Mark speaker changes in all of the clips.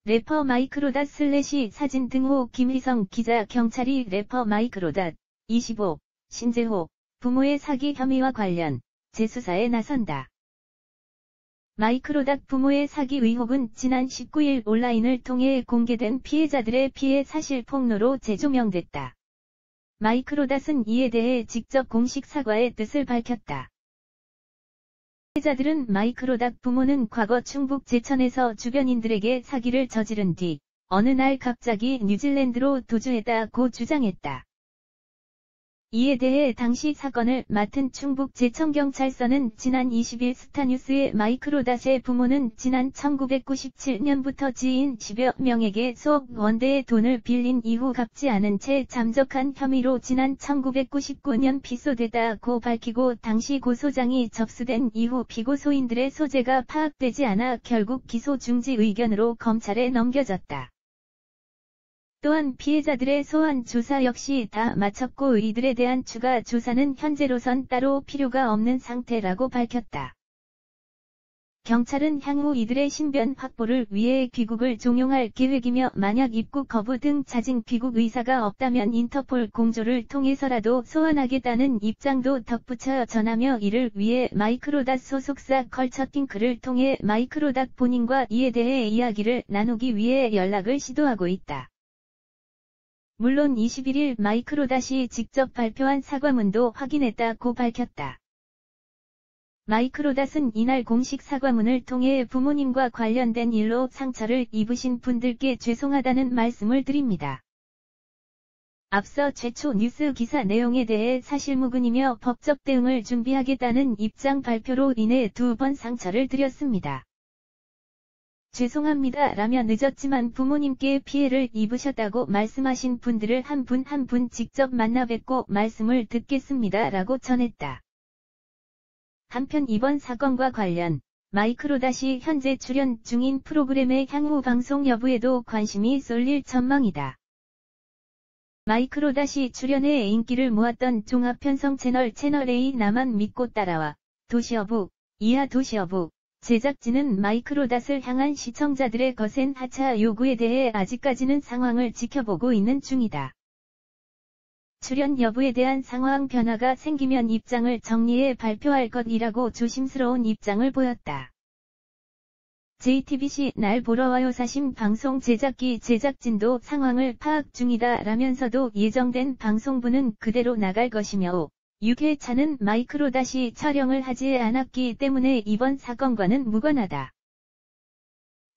Speaker 1: 래퍼 마이크로닷 / 사진 등호 김희성 기자 경찰이 래퍼 마이크로닷 25 신재호 부모의 사기 혐의와 관련 재수사에 나선다. 마이크로닷 부모의 사기 의혹은 지난 19일 온라인을 통해 공개된 피해자들의 피해 사실 폭로로 재조명됐다. 마이크로닷은 이에 대해 직접 공식 사과의 뜻을 밝혔다. 피해자들은 마이크로닷 부모는 과거 충북 제천에서 주변인들에게 사기를 저지른 뒤 어느 날 갑자기 뉴질랜드로 도주했다고 주장했다. 이에 대해 당시 사건을 맡은 충북 제천경찰서는 지난 20일 스타뉴스에 마이크로닷의 부모는 지난 1997년부터 지인 10여 명에게 수억 원대의 돈을 빌린 이후 갚지 않은 채 잠적한 혐의로 지난 1999년 피소됐다고 밝히고 당시 고소장이 접수된 이후 피고소인들의 소재가 파악되지 않아 결국 기소 중지 의견으로 검찰에 넘겨졌다. 또한 피해자들의 소환 조사 역시 다 마쳤고 이들에 대한 추가 조사는 현재로선 따로 필요가 없는 상태라고 밝혔다. 경찰은 향후 이들의 신변 확보를 위해 귀국을 종용할 계획이며 만약 입국 거부 등 자진 귀국 의사가 없다면 인터폴 공조를 통해서라도 소환하겠다는 입장도 덧붙여 전하며 이를 위해 마이크로닷 소속사 컬처핑크를 통해 마이크로닷 본인과 이에 대해 이야기를 나누기 위해 연락을 시도하고 있다. 물론 21일 마이크로닷이 직접 발표한 사과문도 확인했다고 밝혔다. 마이크로닷은 이날 공식 사과문을 통해 부모님과 관련된 일로 상처를 입으신 분들께 죄송하다는 말씀을 드립니다. 앞서 최초 뉴스 기사 내용에 대해 사실무근이며 법적 대응을 준비하겠다는 입장 발표로 인해 2번 상처를 드렸습니다. 죄송합니다 라며 늦었지만 부모님께 피해를 입으셨다고 말씀하신 분들을 한 분 한 분 직접 만나 뵙고 말씀을 듣겠습니다 라고 전했다. 한편 이번 사건과 관련 마이크로닷이 현재 출연 중인 프로그램의 향후 방송 여부에도 관심이 쏠릴 전망이다. 마이크로닷이 출연해 인기를 모았던 종합편성 채널 A 나만 믿고 따라와 도시어부, 이하 도시어부 제작진은 마이크로닷을 향한 시청자들의 거센 하차 요구에 대해 아직까지는 상황을 지켜보고 있는 중이다. 출연 여부에 대한 상황 변화가 생기면 입장을 정리해 발표할 것이라고 조심스러운 입장을 보였다. JTBC 날 보러 와요 사심 방송 제작기 제작진도 상황을 파악 중이다 라면서도 예정된 방송분은 그대로 나갈 것이며 6회차는 마이크로닷이 촬영을 하지 않았기 때문에 이번 사건과는 무관하다.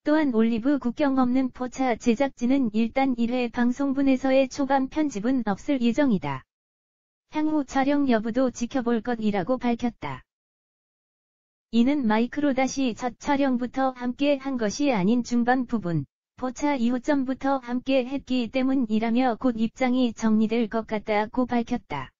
Speaker 1: 또한 올리브 국경 없는 포차 제작진은 일단 1회 방송분에서의 초반 편집은 없을 예정이다. 향후 촬영 여부도 지켜볼 것이라고 밝혔다. 이는 마이크로닷이 첫 촬영부터 함께 한 것이 아닌 중반 부분, 포차 이후점부터 함께 했기 때문이라며 곧 입장이 정리될 것 같다고 밝혔다.